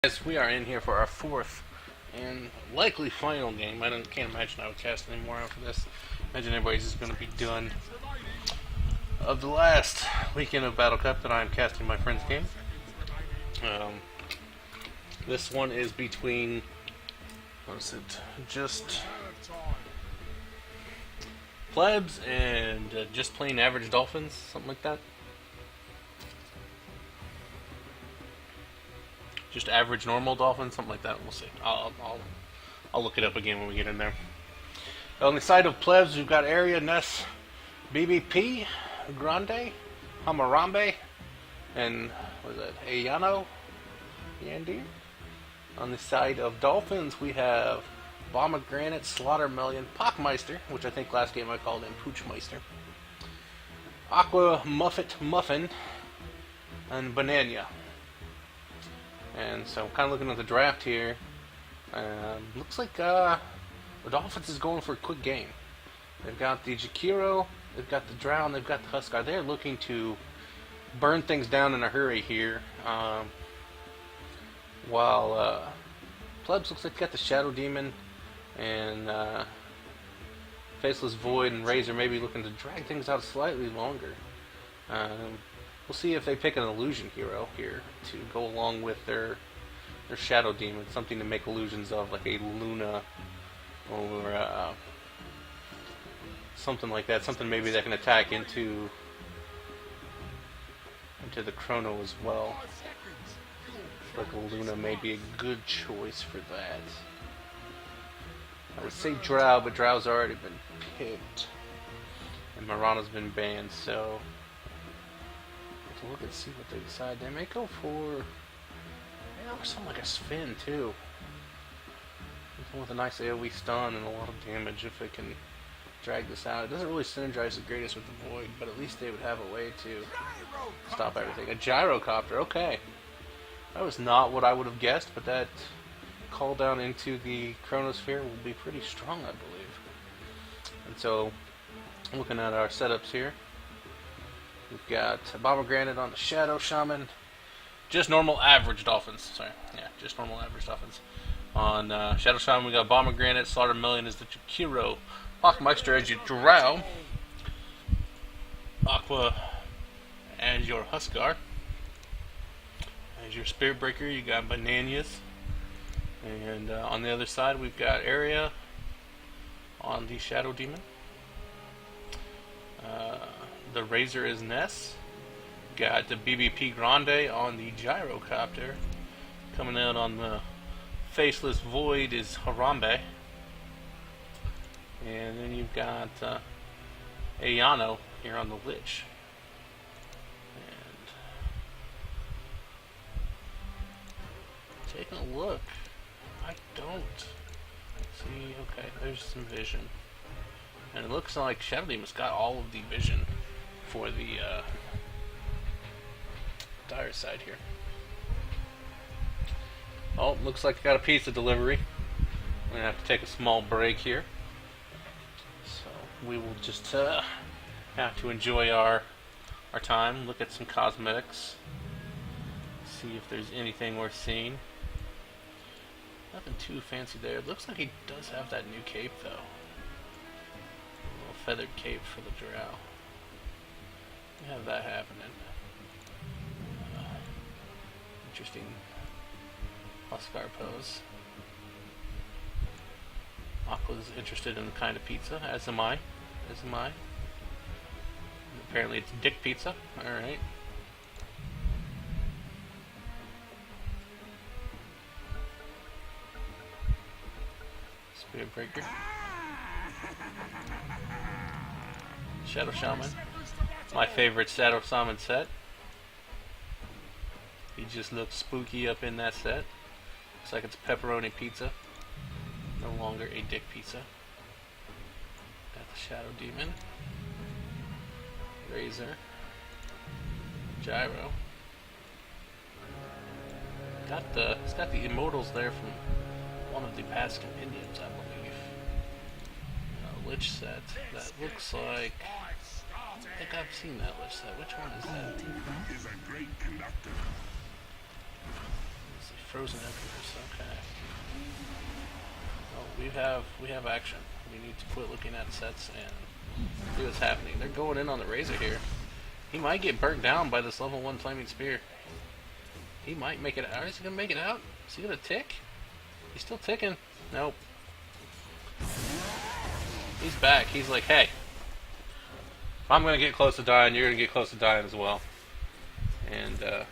Guys, we are in here for our fourth and likely final game. Can't imagine I would cast anymore after this. Imagine everybody's just going to be done. Of the last weekend of Battle Cup that I am casting my friend's game. This one is between, what is it, just plebs and just plain average dolphins, something like that. Just average normal dolphins, something like that. We'll see. I'll look it up again when we get in there. On the side of plebs, we've got Area, Ness, BBP, Grande, Hamarambe, and what is that? Ayano, Yandir. On the side of dolphins, we have Pomegranate, Slaughtermelon, Pockmeister, which I think last game I called him Poochmeister, Aqua Muffet Muffin, and Banana. And so I'm kind of looking at the draft here. Looks like the Dolphins is going for a quick game. They've got the Jakiro, they've got the Drow, and they've got the Huskar. They're looking to burn things down in a hurry here. While Plebs looks like they got the Shadow Demon, and Faceless Void and Razor maybe looking to drag things out slightly longer. We'll see if they pick an illusion hero here to go along with their Shadow Demon, something to make illusions of, like a Luna or something like that. Something maybe that can attack into the Chrono as well. Like a Luna may be a good choice for that. I would say Drow, but Drow's already been picked, and Marana's been banned, so. To look and see what they decide. They may go for something like a Spin too. Something with a nice AoE stun and a lot of damage if they can drag this out. It doesn't really synergize the greatest with the Void, but at least they would have a way to stop everything. A Gyrocopter, okay. That was not what I would have guessed, but that call down into the Chronosphere will be pretty strong, I believe. And so, looking at our setups here, we've got Pomegranate on the Shadow Shaman. Just normal average dolphins. Sorry. Yeah, just normal average dolphins. On Shadow Shaman, we got Pomegranate. Slaughtermelon is the Jakiro. Pockmeister as your Drow. Aqua as your Huskar. As your Spirit Breaker, you got Bananas. And on the other side, we've got Area on the Shadow Demon. The Razor is Ness. Got the BBP Grande on the Gyrocopter. Coming out on the Faceless Void is Harambe. And then you've got Ayano here on the Lich. And taking a look. I don't see. Okay, there's some vision. And it looks like Shadow Demon's got all of the vision for the dire side here. Oh, looks like I got a pizza delivery. I'm going to have to take a small break here. So we will just have to enjoy our time, look at some cosmetics, see if there's anything worth seeing. Nothing too fancy there. It looks like he does have that new cape though. Feathered cape for the Drow. We have that happening. Interesting Huskar pose. Aqua's interested in the kind of pizza, as am I. Apparently it's dick pizza. Alright. Spirit Breaker. Shadow Shaman. My favorite Shadow Shaman set. He just looks spooky up in that set. Looks like it's pepperoni pizza. No longer a dick pizza. Got the Shadow Demon. Razor. Gyro. It's got the immortals there from one of the past compendiums, I believe. Lich set. That looks like. I think I've seen that Lich set. Which one is that? frozen emperors. Okay. We have action. We need to quit looking at sets and see what's happening. They're going in on the Razor here. He might get burnt down by this level 1 flaming spear. He might make it out. Is he gonna make it out? Is he gonna tick? He's still ticking. Nope. He's back. He's like, hey, if I'm gonna get close to dying, you're gonna get close to dying as well. And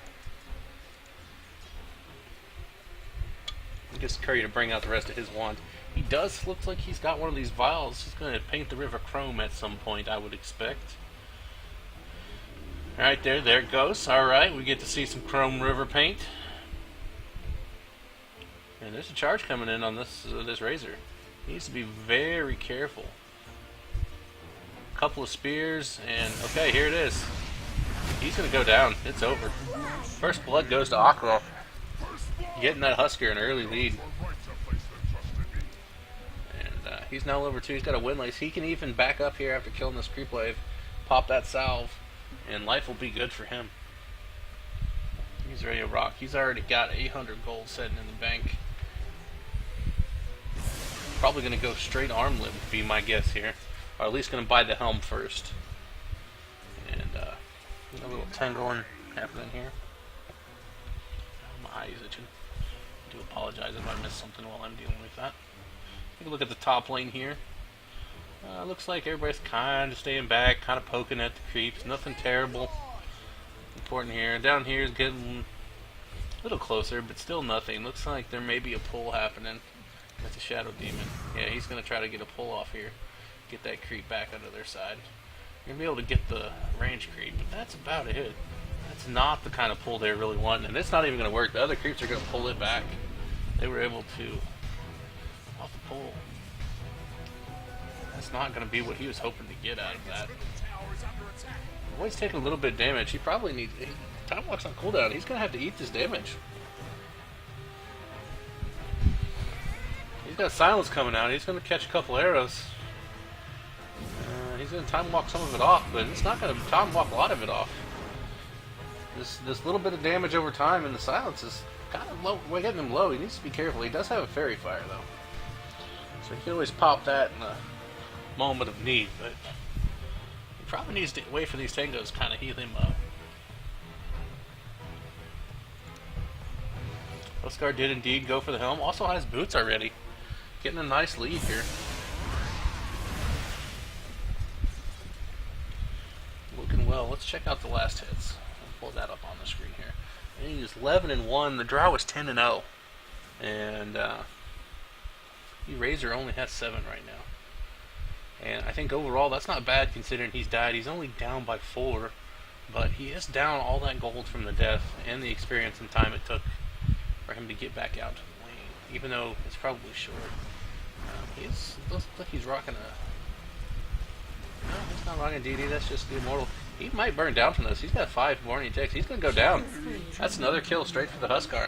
gets Curry to bring out the rest of his wand. He does look like he's got one of these vials. He's going to paint the river chrome at some point, I would expect. Alright, there it goes. Alright, we get to see some chrome river paint. And there's a charge coming in on this Razor. He needs to be very careful. A couple of spears, and okay, here it is. He's going to go down. It's over. First blood goes to Aqua. Getting that Husker an early lead. And he's now level 2. He's got a windlace. He can even back up here after killing this creep wave, pop that salve, and life will be good for him. He's ready to rock. He's already got 800 gold sitting in the bank. Probably going to go straight armlet would be my guess here. Or at least going to buy the helm first. And a little tangling happening here. My eye is itching. I do apologize if I missed something while I'm dealing with that. Take a look at the top lane here. Looks like everybody's kind of staying back, kind of poking at the creeps. Nothing terrible important here. Down here is getting a little closer, but still nothing. Looks like there may be a pull happening. That's a Shadow Demon. Yeah, he's going to try to get a pull off here. Get that creep back onto their side. You're going to be able to get the range creep, but that's about it. That's not the kind of pull they really want, and it's not even going to work. The other creeps are going to pull it back. They were able to off the pull. That's not going to be what he was hoping to get out of that. Boy's taking a little bit of damage. He probably needs... Time Walk's on cooldown. He's going to have to eat this damage. He's got Silence coming out. He's going to catch a couple arrows. He's going to Time Walk some of it off, but it's not going to Time Walk a lot of it off. This little bit of damage over time, and the Silence is kind of low. We're getting him low. He needs to be careful. He does have a Fairy Fire, though. So he can always pop that in a moment of need, but he probably needs to wait for these tangos to kind of heal him up. Huskar did indeed go for the helm. Also has boots already. Getting a nice lead here. Looking well. Let's check out the last hits. I'll pull that up on the screen here. And he's 11-1. The Drow is 10-0. And Razor only has 7 right now. And I think overall that's not bad considering he's died. He's only down by 4. But he is down all that gold from the death and the experience and time it took for him to get back out to the lane. Even though it's probably short. He looks like he's rocking a... No, he's not rocking DD. That's just the Immortal. He might burn down from this. He's got 5 more than he takes. He's going to go down. That's another kill straight for the Huskar.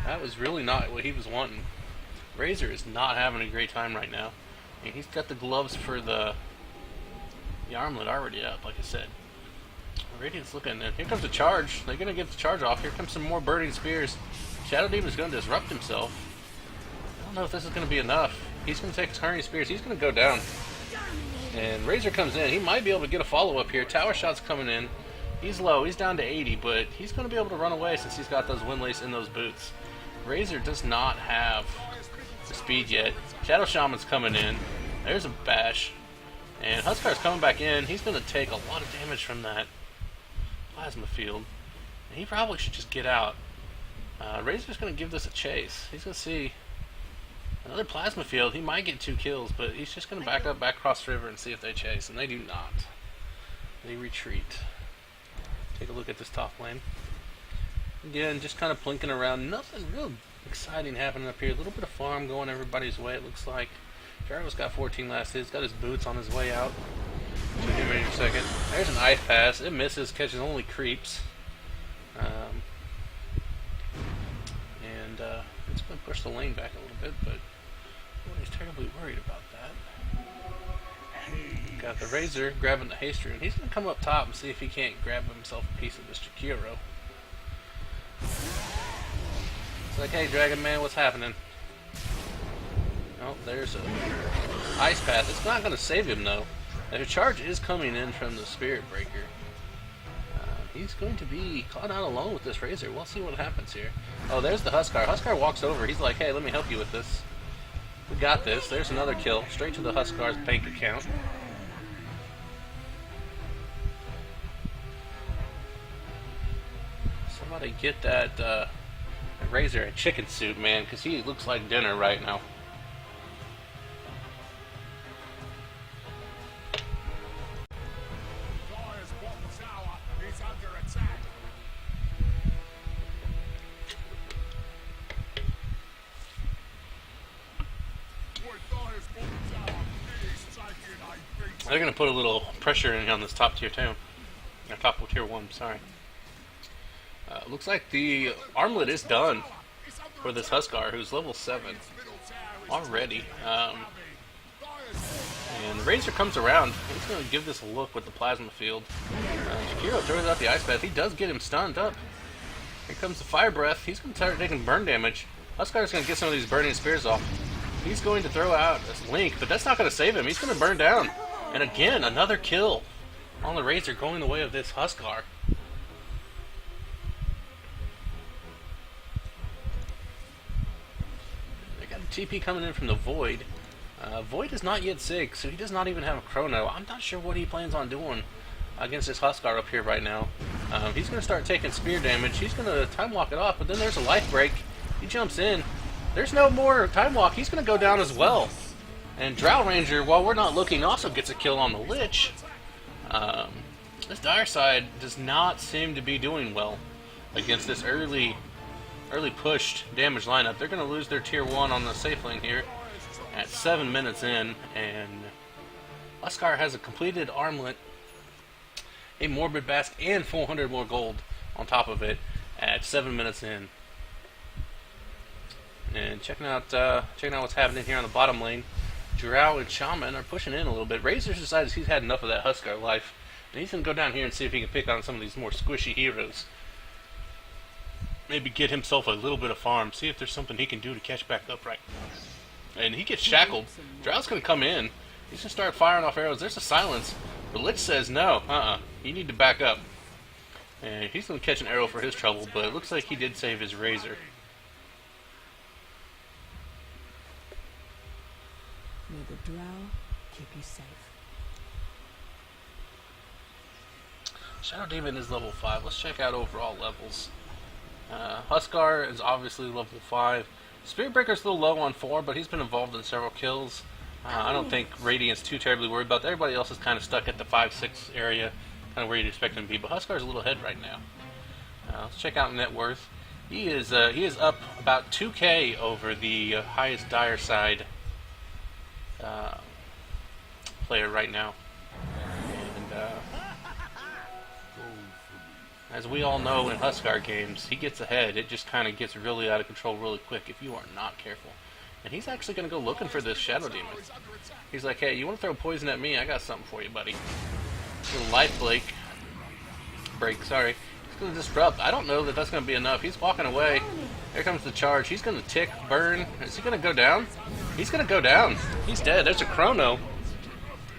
That was really not what he was wanting. Razor is not having a great time right now. And he's got the gloves for the armlet already up, like I said. Radiant's looking, and here comes the charge. They're going to get the charge off. Here comes some more burning spears. Shadow Demon's going to disrupt himself. I don't know if this is going to be enough. He's going to take turning spears. He's going to go down. And Razor comes in. He might be able to get a follow-up here. Tower shot's coming in. He's low. He's down to 80, but he's going to be able to run away since he's got those windlace and those boots. Razor does not have the speed yet. Shadow Shaman's coming in. There's a bash. And Huskar's coming back in. He's going to take a lot of damage from that plasma field. And he probably should just get out. Razor's going to give this a chase. He's going to see another plasma field. He might get 2 kills, but he's just going to back up, back across the river and see if they chase. And they do not. They retreat. Take a look at this top lane. Again, just kind of plinking around. Nothing real exciting happening up here. A little bit of farm going everybody's way, it looks like. Jarvis got 14 last hits. Got his boots on his way out. Should give me a second. There's an ice pass. It misses, catches only creeps. It's going to push the lane back a little bit, but nobody's terribly worried about that. Got the Razor grabbing the haste rune. He's going to come up top and see if he can't grab himself a piece of this Jakiro. like, hey, Dragon Man, what's happening? Oh, there's a Ice Path. It's not going to save him, though. The charge is coming in from the Spirit Breaker. He's going to be caught out alone with this Razor. We'll see what happens here. Oh, there's the Huskar. Huskar walks over. He's like, hey, let me help you with this. We got this. There's another kill. Straight to the Huskar's bank account. Somebody get that Razor a chicken soup, man, because he looks like dinner right now. They're going to put a little pressure in on this top tier 2. Or top tier 1, sorry. Looks like the armlet is done for this Huskar, who's level 7 already. And the Razor comes around. He's going to give this a look with the Plasma Field. Jakiro throws out the Ice Path. He does get him stunned up. Here comes the Fire Breath. He's going to start taking burn damage. Huskar's going to get some of these burning spears off. He's going to throw out this Link, but that's not going to save him. He's going to burn down. And again, another kill on the Razor going the way of this Huskar. They got a TP coming in from the Void. Void is not yet Sig, so he does not even have a Chrono. I'm not sure what he plans on doing against this Huskar up here right now. He's going to start taking spear damage. He's going to time walk it off, but then there's a life break. He jumps in. There's no more time walk. He's going to go down as well. And Drow Ranger, while we're not looking, also gets a kill on the Lich. This Dire side does not seem to be doing well against this early pushed damage lineup. They're going to lose their tier 1 on the safe lane here at 7 minutes in. And Huskar has a completed armlet, a Morbid Basque, and 400 more gold on top of it at 7 minutes in. And checking out what's happening here on the bottom lane. Drow and Shaman are pushing in a little bit. Razor's decided he's had enough of that Huskar life, and he's going to go down here and see if he can pick on some of these more squishy heroes. Maybe get himself a little bit of farm, see if there's something he can do to catch back up right. And he gets shackled. Drow's going to come in. He's going to start firing off arrows. There's a silence. But Lich says, no, you need to back up. And he's going to catch an arrow for his trouble, but it looks like he did save his Razor. May the Drow keep you safe. Shadow Demon is level 5. Let's check out overall levels. Huskar is obviously level 5. Spirit Breaker's a little low on 4, but he's been involved in several kills. I don't think Radiant's too terribly worried about that. Everybody else is kind of stuck at the 5-6 area, kind of where you'd expect him to be. But Huskar's a little ahead right now. Let's check out net worth. He is up about 2K over the highest Dire side player right now. And as we all know in Huskar games, he gets ahead. It just kind of gets really out of control really quick if you are not careful. And he's actually going to go looking for this Shadow Demon. He's like, hey, you want to throw poison at me? I got something for you, buddy. Little life break, sorry. He's going to disrupt. I don't know that that's going to be enough. He's walking away. Here comes the charge. He's going to tick, burn. Is he going to go down? He's going to go down. He's dead. There's a Chrono.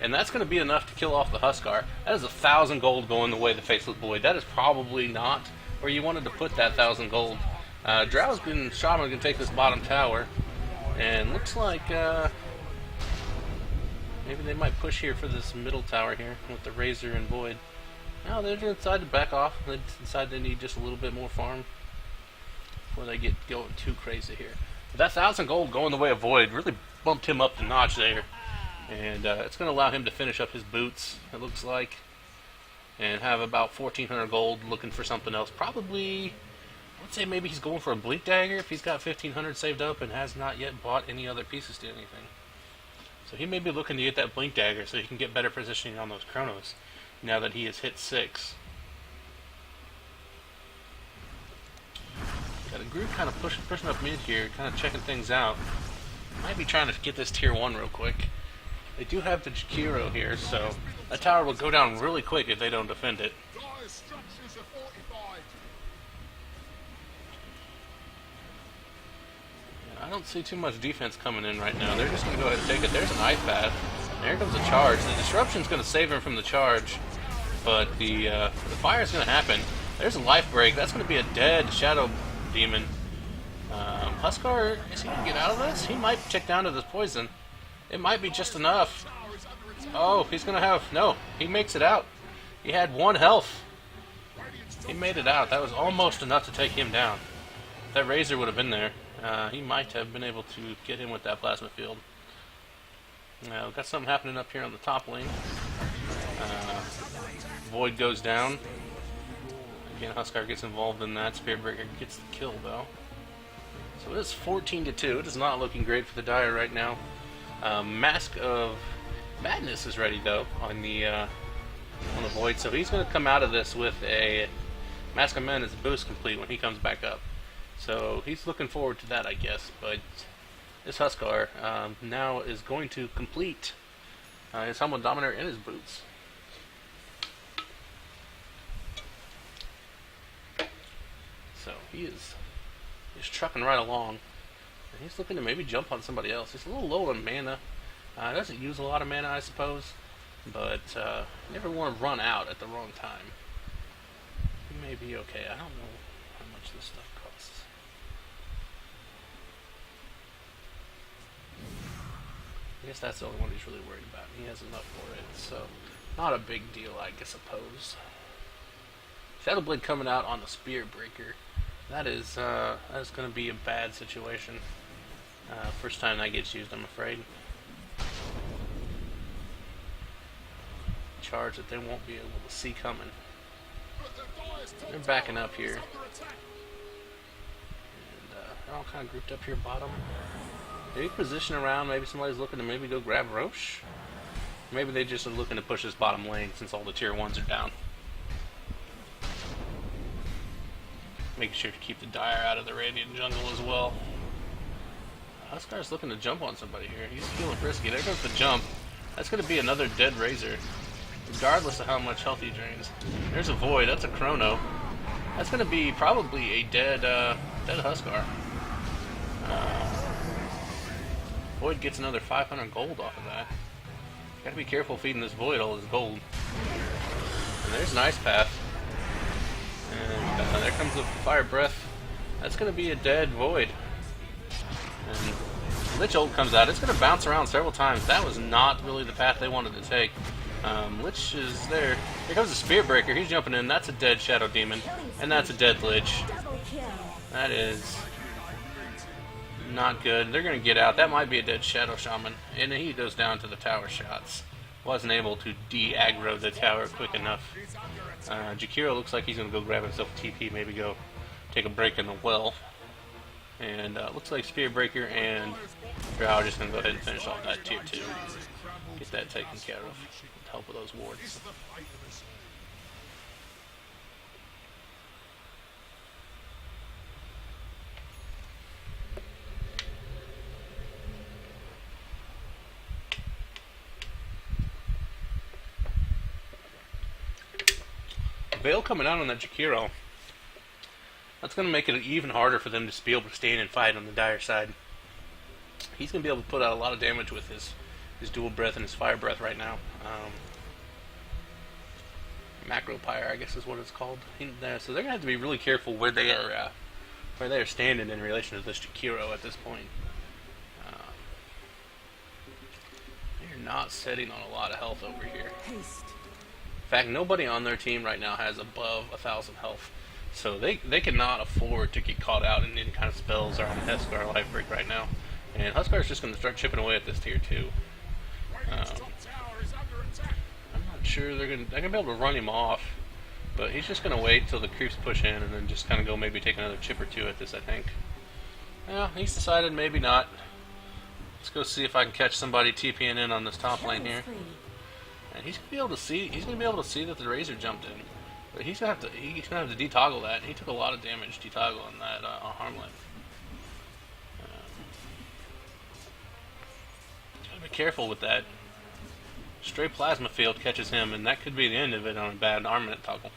And that's going to be enough to kill off the Huskar. That is 1,000 gold going the way of the Faceless Void. That is probably not where you wanted to put that 1,000 gold. Drow's and Shaman are going to take this bottom tower. And looks like maybe they might push here for this middle tower here with the Razor and Void. No, they decide to back off. They decide they need just a little bit more farm before they get going too crazy here. But that 1,000 gold going the way of Void really bumped him up the notch there. And it's going to allow him to finish up his boots, it looks like, and have about 1,400 gold looking for something else. Probably, I would say maybe he's going for a Bleak Dagger if he's got 1,500 saved up and has not yet bought any other pieces to anything. So he may be looking to get that Blink Dagger so he can get better positioning on those Chronos now that he has hit 6. Got a group kind of pushing up mid here, kind of checking things out. Might be trying to get this tier 1 real quick. They do have the Jakiro here, so that tower will go down really quick if they don't defend it. don't see too much defense coming in right now. They're just going to go ahead and take it. There's an ice path. There comes a charge. The disruption's going to save him from the charge, but the fire's going to happen. There's a life break. That's going to be a dead Shadow Demon. Huskar, is he going to get out of this? He might tick down to this poison. It might be just enough. Oh, he's going to have... No, he makes it out. He had 1 health. He made it out. That was almost enough to take him down. If that Razor would have been there, he might have been able to get him with that plasma field. Now, we've got something happening up here on the top lane. Void goes down. Again, Huskar gets involved in that. Spiritbreaker gets the kill, though. So it is 14-2. It is not looking great for the Dire right now. Mask of Madness is ready, though, on the Void. So he's going to come out of this with a Mask of Madness boost complete when he comes back up. So he's looking forward to that, I guess. But this Huskar now is going to complete his Humble Dominator and his boots. So he's trucking right along. And he's looking to maybe jump on somebody else. He's a little low on mana. Doesn't use a lot of mana, I suppose. But you never want to run out at the wrong time. He may be okay. I don't know how much this stuff costs. I guess that's the only one he's really worried about. He has enough for it, so not a big deal, I suppose. Shadowblade coming out on the Spiritbreaker. That is going to be a bad situation. First time that gets used, I'm afraid. Charge that they won't be able to see coming. They're backing up here. And they're all kind of grouped up here bottom. Maybe position around, maybe somebody's looking to maybe go grab Roche. Maybe they just are looking to push this bottom lane since all the tier 1s are down. Making sure to keep the Dire out of the Radiant jungle as well. Huskar's looking to jump on somebody here. He's feeling frisky. There goes the jump. That's going to be another dead Razor, regardless of how much health he drains. There's a Void. That's a Chrono. That's going to be probably a dead Huskar. Void gets another 500 gold off of that. Gotta be careful feeding this Void all his gold. And there's an Ice Path. And there comes the Fire Breath. That's going to be a dead Void. And Lich ult comes out. It's going to bounce around several times. That was not really the path they wanted to take. Lich is there. Here comes the Spiritbreaker. He's jumping in. That's a dead Shadow Demon. And that's a dead Lich. That is not good. They're going to get out. That might be a dead Shadow Shaman. And he goes down to the tower shots. Wasn't able to de-aggro the tower quick enough. Jakiro looks like he's going to go grab himself a TP, maybe go take a break in the well. And looks like Spiritbreaker and Drow are just going to go ahead and finish off that tier 2. Get that taken care of with help of those wards. Veil coming out on that Jakiro. That's going to make it even harder for them to be able to stand and fight on the Dire side. He's going to be able to put out a lot of damage with his dual breath and his fire breath right now. Macro Pyre, I guess is what it's called. So they're going to have to be really careful where they are standing in relation to this Jakiro at this point. They're not sitting on a lot of health over here. In fact, nobody on their team right now has above 1,000 health. So they cannot afford to get caught out in any kind of spells or on Huskar life break right now. And Huskar's just going to start chipping away at this tier 2. I'm not sure they're going to be able to run him off. But he's just going to wait till the creeps push in and then just kind of go maybe take another chip or 2 at this, I think. Well, he's decided maybe not. Let's go see if I can catch somebody TPing in on this top lane here. And he's gonna be able to see that the Razor jumped in, but he's gonna have to detoggle that. He took a lot of damage detoggling that Harmlet. Gotta be careful with that. Stray Plasma Field catches him, and that could be the end of it on a bad armament toggle.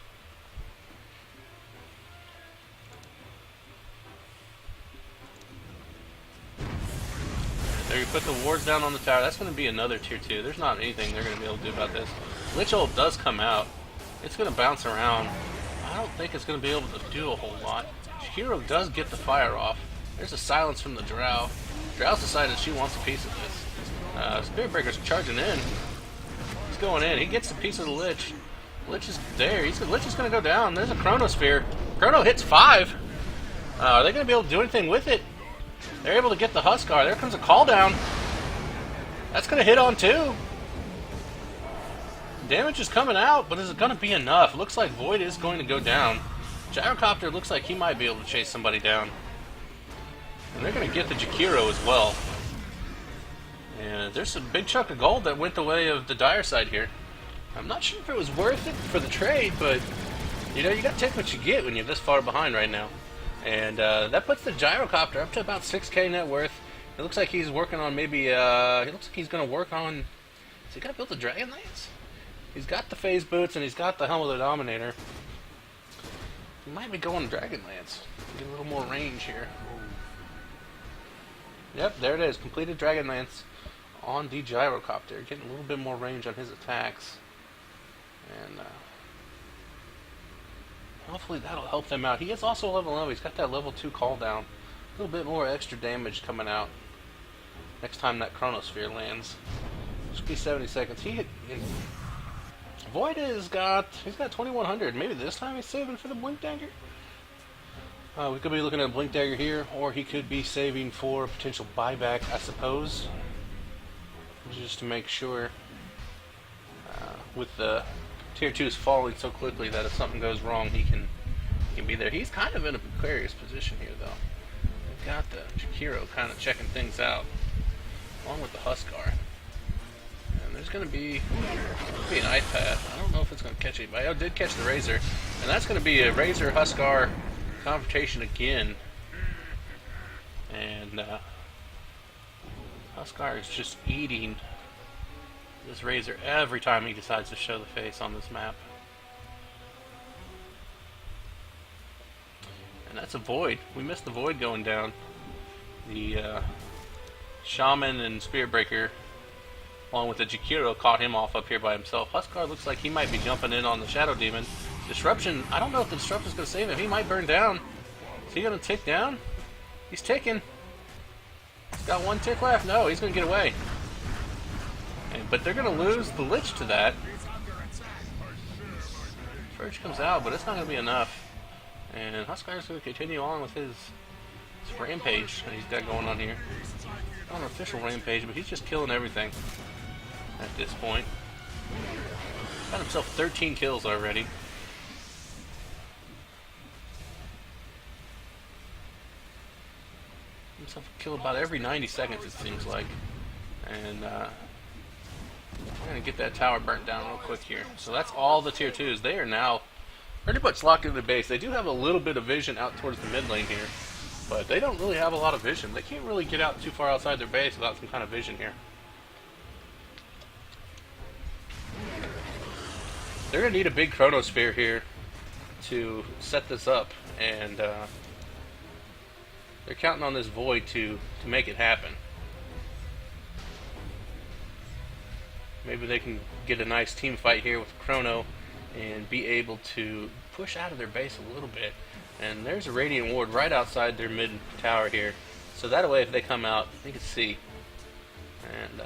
put the wards down on the tower. That's going to be another tier 2. There's not anything they're going to be able to do about this. Lich Ult does come out. It's going to bounce around. I don't think it's going to be able to do a whole lot. Hero does get the fire off. There's a silence from the Drow. Drow's decided she wants a piece of this. Spiritbreaker's charging in. He's going in. He gets a piece of the Lich. Lich is there. Lich is going to go down. There's a Chronosphere. Chrono hits 5. Are they going to be able to do anything with it? They're able to get the Huskar. There comes a call down. That's going to hit on 2. Damage is coming out, but is it going to be enough? Looks like Void is going to go down. Gyrocopter looks like he might be able to chase somebody down. And they're going to get the Jakiro as well. And there's a big chunk of gold that went the way of the dire side here. I'm not sure if it was worth it for the trade, but you know, you got to take what you get when you're this far behind right now. And that puts the Gyrocopter up to about 6k net worth. It looks like he's working on maybe, he looks like he's going to work on, has he got to build the Dragon Lance? He's got the Phase Boots and he's got the Helm of the Dominator. He might be going Dragon Lance. Get a little more range here. Yep, there it is. Completed Dragon Lance on the Gyrocopter. Getting a little bit more range on his attacks. And hopefully that'll help them out. He is also level 11. He's got that level 2 call down. A little bit more extra damage coming out next time that Chronosphere lands. Should be 70 seconds. Void he's got 2100. Maybe this time he's saving for the Blink Dagger. We could be looking at a Blink Dagger here, or he could be saving for a potential buyback, I suppose. Just to make sure, with the tier 2s falling so quickly that if something goes wrong, he can be there. He's kind of in a precarious position here, though. They've got the Jakiro kind of checking things out, along with the Huskar. And there's going to be an Ice Path. I don't know if it's going to catch anybody. Oh, it did catch the Razor. And that's going to be a Razor-Huskar confrontation again. And Huskar is just eating this Razor every time he decides to show the face on this map. And that's a Void. We missed the Void going down. The Shaman and Spiritbreaker, along with the Jakiro, caught him off up here by himself. Huskar looks like he might be jumping in on the Shadow Demon. Disruption, I don't know if the Disruption is going to save him. He might burn down. Is he going to tick down? He's ticking. He's got 1 tick left. No, he's going to get away. But they're going to lose the Lich to that. Surge comes out, but it's not going to be enough. And Huskar's going to continue on with his rampage that he's got going on here. Not an official rampage, but he's just killing everything at this point. Got himself 13 kills already. Himself a kill about every 90 seconds, it seems like. And we're going to get that tower burnt down real quick here. So that's all the tier 2s. They are now pretty much locked into the base. They do have a little bit of vision out towards the mid lane here, but they don't really have a lot of vision. They can't really get out too far outside their base without some kind of vision here. They're going to need a big Chronosphere here to set this up, and they're counting on this Void to make it happen. Maybe they can get a nice team fight here with Chrono and be able to push out of their base a little bit. And there's a Radiant Ward right outside their mid tower here. So that way if they come out, they can see. And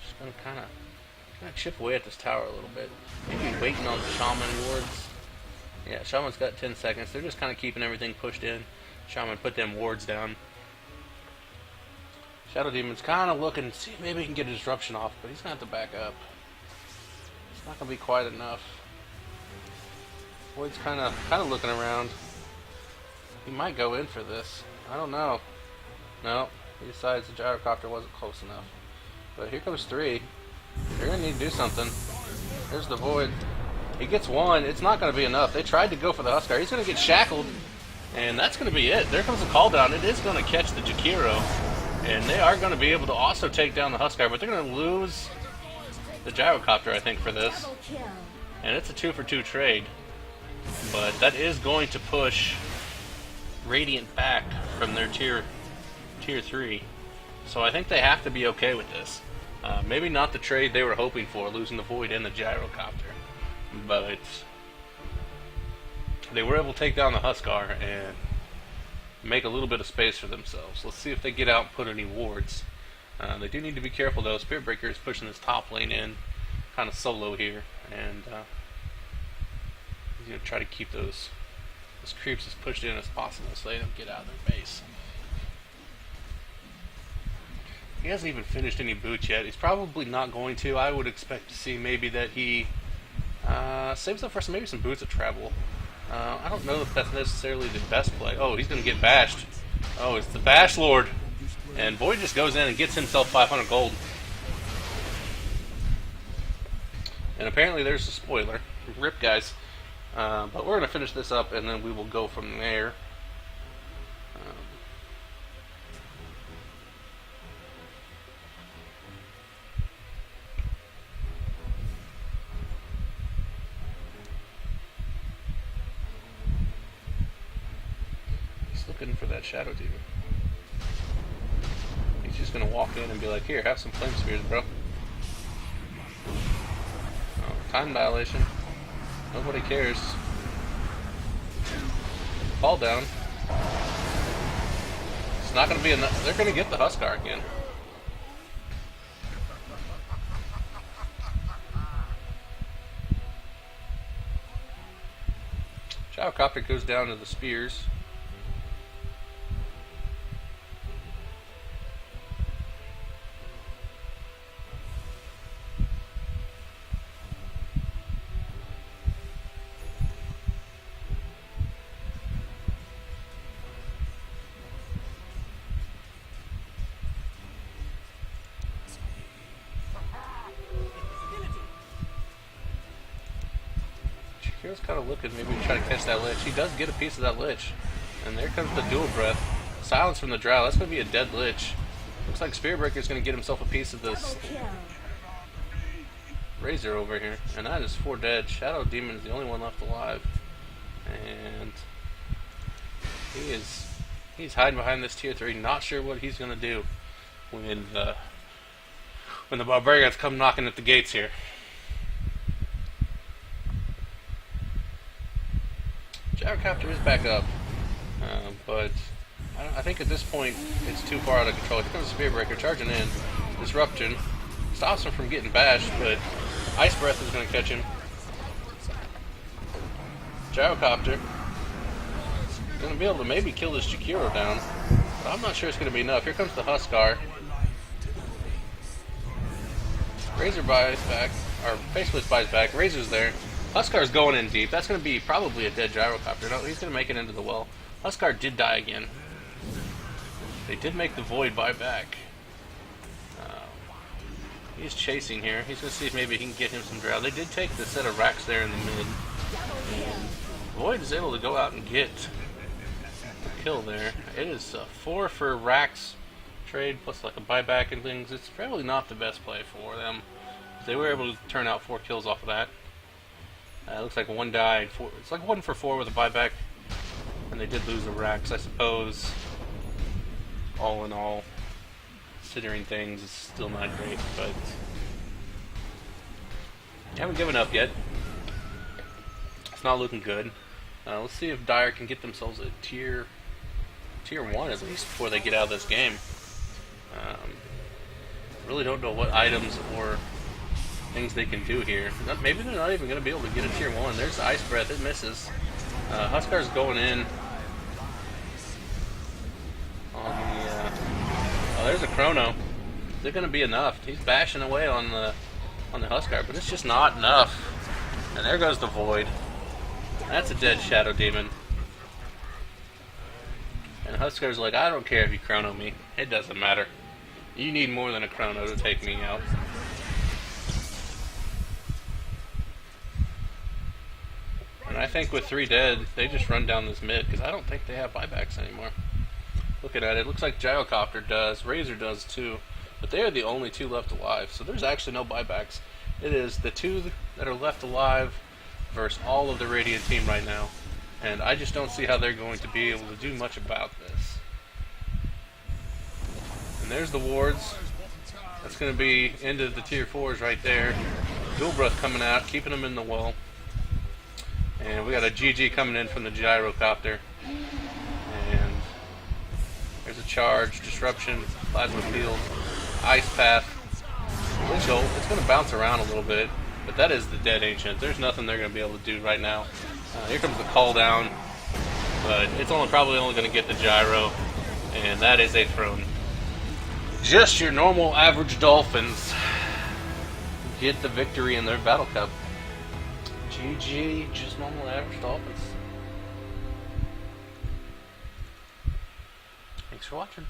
just going to kind of chip away at this tower a little bit. Maybe waiting on the Shaman wards. Yeah, Shaman's got 10 seconds. They're just kind of keeping everything pushed in. Shaman put them wards down. Shadow Demon's kind of looking to see if maybe he can get a disruption off, but he's going to have to back up. It's not going to be quite enough. Void's kind of looking around. He might go in for this. I don't know. No, he decides the Gyrocopter wasn't close enough. But here comes 3. They're going to need to do something. There's the Void. He gets 1. It's not going to be enough. They tried to go for the Huskar. He's going to get shackled, and that's going to be it. There comes a call down. It is going to catch the Jakiro. And they are going to be able to also take down the Huskar, but they're going to lose the Gyrocopter, I think, for this. And it's a 2-for-2 trade. But that is going to push Radiant back from their tier 3. So I think they have to be okay with this. Maybe not the trade they were hoping for, losing the Void and the Gyrocopter. But they were able to take down the Huskar and make a little bit of space for themselves. Let's see if they get out and put any wards. They do need to be careful though. Spiritbreaker is pushing this top lane in kind of solo here, and he's going to try to keep those creeps as pushed in as possible so they don't get out of their base. He hasn't even finished any boots yet. He's probably not going to. I would expect to see maybe that he saves up for maybe some boots of travel. I don't know if that's necessarily the best play. Oh, he's going to get bashed. Oh, it's the Bash Lord. And Void just goes in and gets himself 500 gold. And apparently there's a spoiler. Rip, guys. But we're going to finish this up and then we will go from there. Looking for that Shadow Demon. He's just gonna walk in and be like, here, have some flame spears, bro. Oh, time violation. Nobody cares. Fall down. It's not gonna be enough. They're gonna get the Huskar again. Gyrocopter goes down to the spears. Shakiro's kind of looking, maybe try to catch that Lich. He does get a piece of that Lich. And there comes the dual breath. Silence from the Drow. That's going to be a dead Lich. Looks like Spiritbreaker's going to get himself a piece of this Razor over here. And that is 4 dead. Shadow Demon is the only one left alive. And he's hiding behind this tier 3, not sure what he's going to do when the Barbarians come knocking at the gates here. Gyrocopter is back up, but I think at this point it's too far out of control. Here comes the Spiritbreaker charging in. Disruption stops him from getting bashed, but Ice Breath is going to catch him. Gyrocopter is going to be able to maybe kill this Jakiro down, but I'm not sure it's going to be enough. Here comes the Huskar. Razor buys back, or Faceless buys back. Razor's there. Huskar's going in deep. That's going to be probably a dead Gyrocopter. No, he's going to make it into the well. Huskar did die again. They did make the Void buy back. He's chasing here. He's going to see if maybe he can get him some Drow. They did take the set of racks there in the mid. Void is able to go out and get the kill there. It is 4 for racks trade plus like a buyback and things. It's probably not the best play for them. They were able to turn out 4 kills off of that. It looks like 1 died. It's like 1 for 4 with a buyback. And they did lose the racks, I suppose. All in all, considering things, it's still not great, but they haven't given up yet. It's not looking good. Let's see if Dire can get themselves a tier 1 at least before they get out of this game. Really don't know what items or things they can do here. Maybe they're not even going to be able to get a tier 1. There's the Ice Breath. It misses. Huskar's going in on the... oh, there's a Chrono. Is it going to be enough? He's bashing away on the Huskar, but it's just not enough. And there goes the Void. That's a dead Shadow Demon. And Huskar's like, I don't care if you Chrono me. It doesn't matter. You need more than a Chrono to take me out. And I think with 3 dead, they just run down this mid, because I don't think they have buybacks anymore. Looking at it, it looks like Gyrocopter does, Razor does too, but they are the only 2 left alive, so there's actually no buybacks. It is the 2 that are left alive versus all of the Radiant team right now. And I just don't see how they're going to be able to do much about this. And there's the wards. That's going to be into the tier 4s right there. Dual Breath coming out, keeping them in the wall. And we got a GG coming in from the Gyrocopter. And there's a charge, disruption, plasma field, ice path, Lich Ult. It's going to bounce around a little bit, but that is the dead ancient. There's nothing they're going to be able to do right now. Here comes the call down, but it's probably only going to get the gyro, and that is a throne. Just your normal average Dolphins get the victory in their Battle Cup. GG, just normal average Dolphins. Thanks for watching.